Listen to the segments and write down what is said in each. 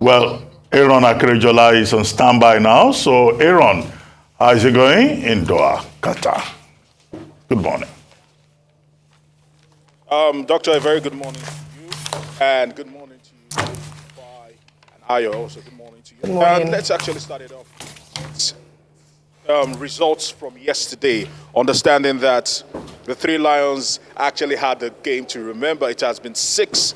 Well, Aaron Akerejola is on standby now. So, Aaron, how is it going in Doha, Qatar? Good morning. Doctor, a very good morning to you, and good morning to you, Bye, and Ayo also. Good morning to you. Good morning. Let's actually start it off. Results from yesterday, understanding that the Three Lions actually had a game to remember. It has been 6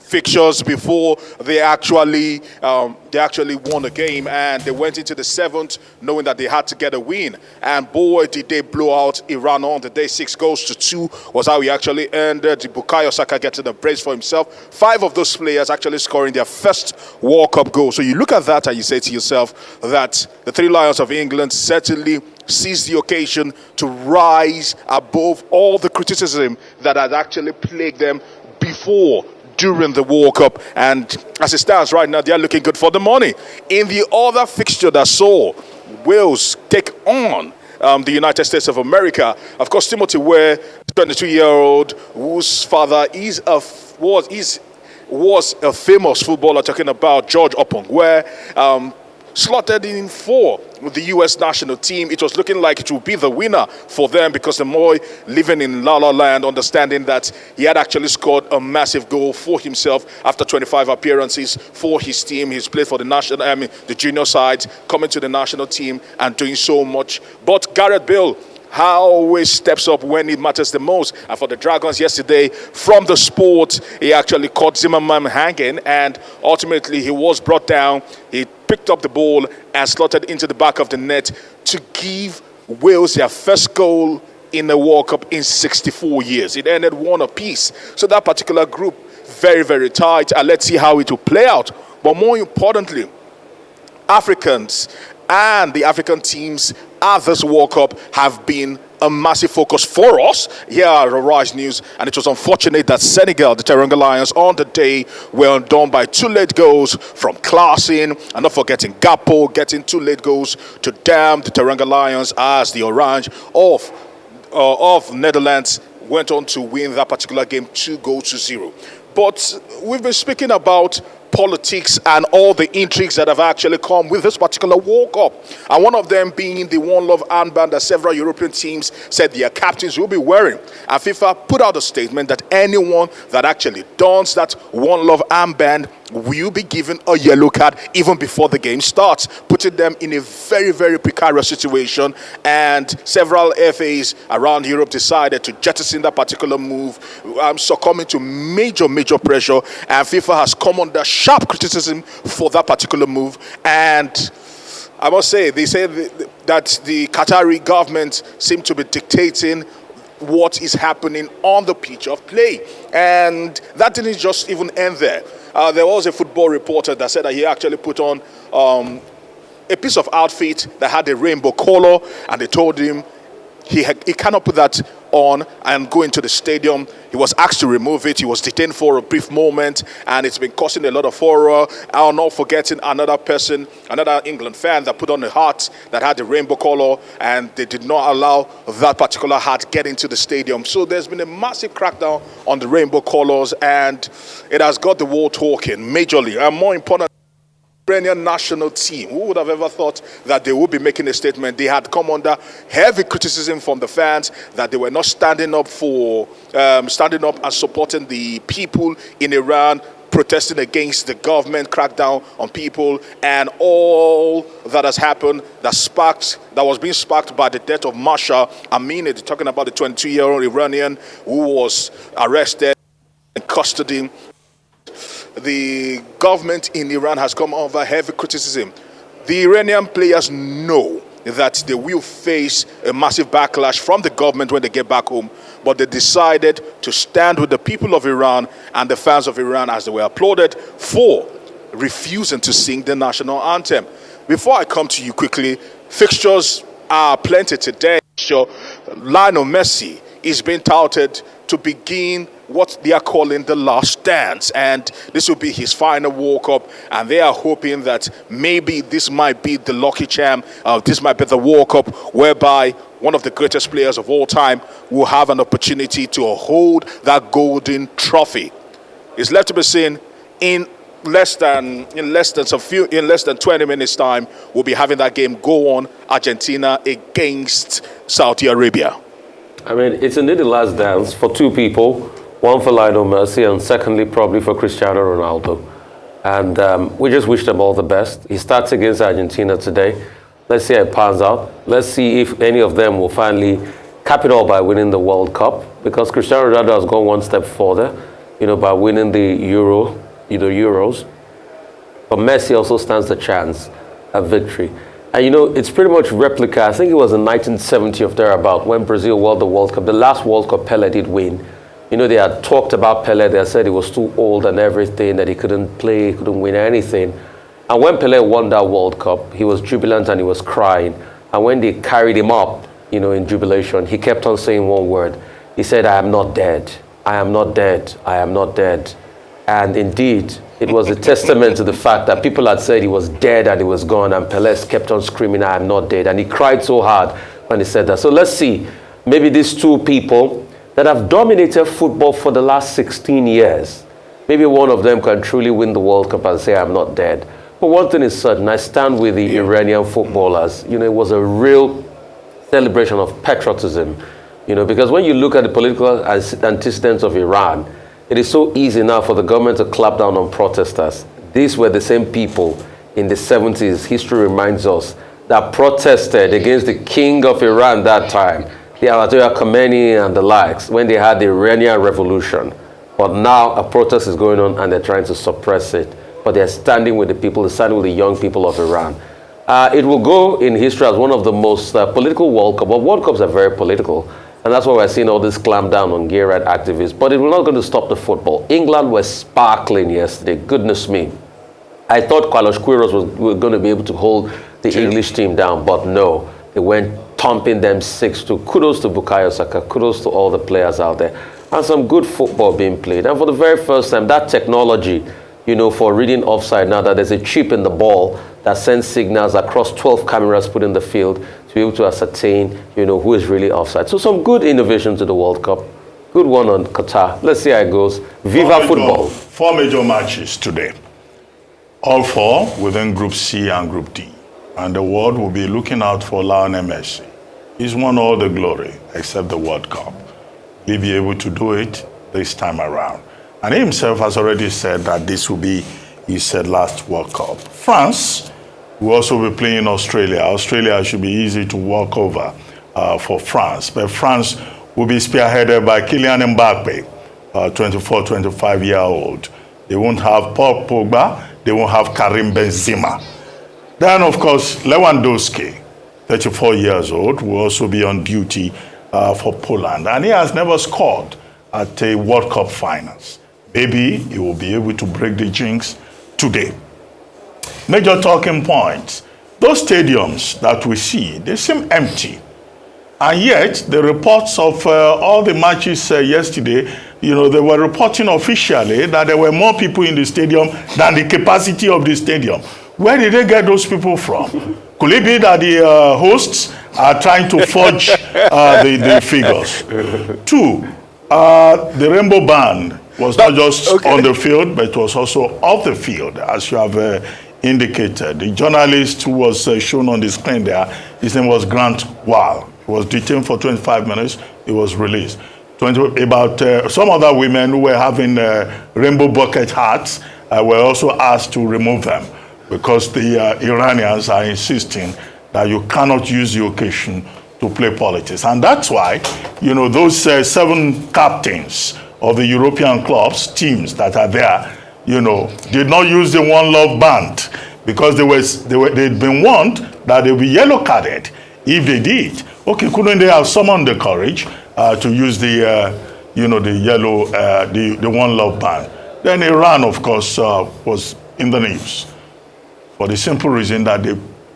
fixtures before they actually won the game, and they went into the 7th knowing that they had to get a win. And boy, did they blow out Iran on the day. 6-2 was how he actually ended. Bukayo Saka getting the brace for himself. 5 of those players actually scoring their first World Cup goal. So you look at that and you say to yourself that the Three Lions of England certainly seized the occasion to rise above all the criticism that had actually plagued them before, during the World Cup, and as it stands right now, they are looking good for the money. In the other fixture that saw Wales take on the United States of America, of course, Timothy Weah, 22-year-old, whose father was a famous footballer, talking about George Opong, where slotted in for the U.S. national team. It was looking like it would be the winner for them because the boy living in La La Land, understanding that he had actually scored a massive goal for himself after 25 appearances for his team. He's played for the junior sides, coming to the national team and doing so much. But Gareth Bale always steps up when it matters the most. And for the Dragons yesterday, from the sport, he actually caught Zimmerman hanging, and ultimately he was brought down. He picked up the ball and slotted into the back of the net to give Wales their first goal in the World Cup in 64 years. It ended 1 apiece. So that particular group, very, very tight. And let's see how it will play out. But more importantly, Africans and the African teams at this World Cup have been a massive focus for us here at Rise News, and it was unfortunate that Senegal, the Teranga Lions, on the day were undone by 2 late goals from Klaassen, and not forgetting Gakpo getting 2 late goals to damn the Teranga Lions, as the Orange of Netherlands went on to win that particular game 2-0. But we've been speaking about politics and all the intrigues that have actually come with this particular World Cup. And one of them being the One Love armband that several European teams said their captains will be wearing. And FIFA put out a statement that anyone that actually dons that One Love armband will be given a yellow card even before the game starts, putting them in a very, very precarious situation. And several FAs around Europe decided to jettison that particular move, succumbing to major pressure. And FIFA has come under sharp criticism for that particular move. And I must say, they say that the Qatari government seem to be dictating what is happening on the pitch of play. And that didn't just even end there. There was a football reporter that said that he actually put on a piece of outfit that had a rainbow color, and they told him he cannot put that on and go into the stadium. He was asked to remove it. He was detained for a brief moment, and it's been causing a lot of horror. I'm not forgetting another person, another England fan, that put on a hat that had the rainbow color, and they did not allow that particular hat get into the stadium. So there's been a massive crackdown on the rainbow colors, and it has got the world talking majorly. And more important, Iranian national team, who would have ever thought that they would be making a statement? They had come under heavy criticism from the fans that they were not standing up and supporting the people in Iran, protesting against the government crackdown on people, and all that has happened that was being sparked by the death of Masha Amini, talking about the 22-year-old Iranian who was arrested in custody. The government in Iran has come under heavy criticism. The Iranian players know that they will face a massive backlash from the government when they get back home, but they decided to stand with the people of Iran and the fans of Iran as they were applauded for refusing to sing the national anthem. Before I come to you quickly, fixtures are plenty today. So Lionel Messi is being touted to begin what they are calling the last dance, and this will be his final World Cup, and they are hoping that maybe this might be the lucky charm. This might be the World Cup whereby one of the greatest players of all time will have an opportunity to hold that golden trophy. It's left to be seen in in less than 20 minutes time, we'll be having that game go on, Argentina against Saudi Arabia. I mean, it's indeed the last dance for two people, one for Lionel Messi and secondly probably for Cristiano Ronaldo. And we just wish them all the best. He starts against Argentina today. Let's see how it pans out. Let's see if any of them will finally cap it all by winning the World Cup, because Cristiano Ronaldo has gone one step further, by winning the Euros. But Messi also stands a chance at victory. And it's pretty much replica. I think it was in 1970 or thereabout when Brazil won the World Cup. The last World Cup Pele did win. They had talked about Pele. They had said he was too old and everything, that he couldn't play, he couldn't win anything. And when Pele won that World Cup, he was jubilant and he was crying. And when they carried him up, in jubilation, he kept on saying one word. He said, "I am not dead. I am not dead. I am not dead." And indeed, it was a testament to the fact that people had said he was dead and he was gone, and Pele kept on screaming, "I am not dead." And he cried so hard when he said that. So let's see, maybe these two people that have dominated football for the last 16 years, maybe one of them can truly win the World Cup and say, "I'm not dead." But one thing is certain, I stand with the Iranian footballers. It was a real celebration of patriotism, because when you look at the political antecedents of Iran, it is so easy now for the government to clap down on protesters. These were the same people in the 70s, history reminds us, that protested against the king of Iran that time, the Ayatollah Khomeini and the likes, when they had the Iranian revolution. But now a protest is going on and they're trying to suppress it. But they're standing with the people, they're standing with the young people of Iran. It will go in history as one of the most political World Cups. But World Cups are very political. And that's why we're seeing all this clampdown on gay rights activists. But it will not going to stop the football. England was sparkling yesterday. Goodness me. I thought Carlos Queiroz was going to be able to hold the English team down. But no. They went thumping them 6-2. Kudos to Bukayo Saka. Kudos to all the players out there. And some good football being played. And for the very first time, that technology, for reading offside now, that there's a chip in the ball that sends signals across 12 cameras put in the field to be able to ascertain, who is really offside. So some good innovation to the World Cup. Good one on Qatar. Let's see how it goes. Viva football. 4 major matches today. All 4 within Group C and Group D. And the world will be looking out for Lionel Messi. He's won all the glory except the World Cup. Will he be able to do it this time around? And he himself has already said that this will be his last World Cup. France will also be playing Australia. Australia should be easy to walk over for France. But France will be spearheaded by Kylian Mbappe, 24, 25-year-old. They won't have Paul Pogba. They won't have Karim Benzema. Then, of course, Lewandowski, 34 years old, will also be on duty for Poland. And he has never scored at a World Cup finals. Maybe he will be able to break the jinx today. Major talking points. Those stadiums that we see, they seem empty. And yet, the reports of all the matches yesterday, they were reporting officially that there were more people in the stadium than the capacity of the stadium. Where did they get those people from? Could it be that the hosts are trying to forge the figures? 2, the rainbow band was not just on the field, but it was also off the field, as you have indicated. The journalist who was shown on the screen there, his name was Grant Wall. He was detained for 25 minutes. He was released. Some other women who were having rainbow bucket hats were also asked to remove them because the Iranians are insisting that you cannot use the occasion to play politics. And that's why, those 7 captains of the European clubs, teams that are there, did not use the One Love band because they'd been warned that they'll be yellow carded if they did. Okay, couldn't they have summoned the courage to use the One Love band? Then Iran, of course, was in the news for the simple reason that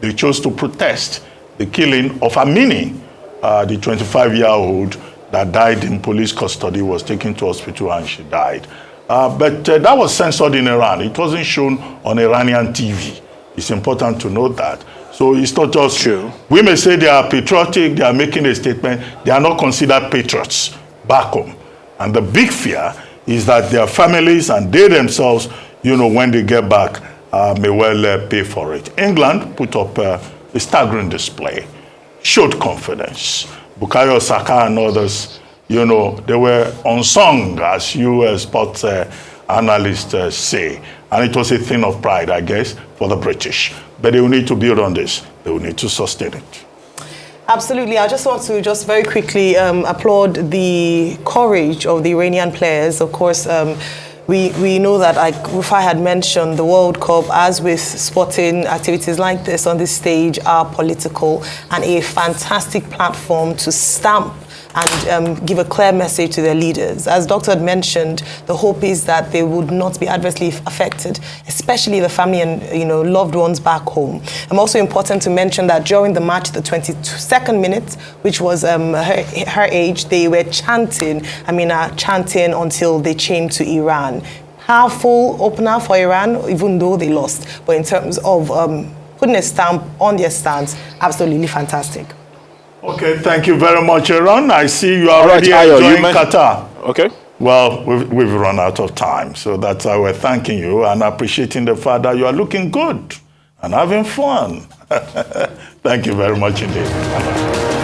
they chose to protest the killing of Amini, the 25-year-old that died in police custody, was taken to hospital and she died. But that was censored in Iran. It wasn't shown on Iranian TV. It's important to note that. So it's not just true. We may say they are patriotic, they are making a statement. They are not considered patriots back home. And the big fear is that their families and they themselves, when they get back, may well pay for it. England put up a staggering display, showed confidence. Bukayo Saka and others, they were unsung, as you sports analysts say. And it was a thing of pride, I guess, for the British. But they will need to build on this. They will need to sustain it. Absolutely. I just want to very quickly applaud the courage of the Iranian players. Of course, we know that, like Rufai had mentioned, the World Cup, as with sporting activities like this on this stage, are political and a fantastic platform to stamp and give a clear message to their leaders. As Doctor had mentioned, the hope is that they would not be adversely affected, especially the family and loved ones back home. Also important to mention that during the match, the 22nd minute, which was her age, they were chanting until they changed to Iran. Powerful opener for Iran, even though they lost. But in terms of putting a stamp on their stance, absolutely fantastic. Okay, thank you very much, Aaron. I see you are already enjoying Qatar. Okay. Well, we've run out of time, so that's why we're thanking you and appreciating the fact that you are looking good and having fun. Thank you very much indeed.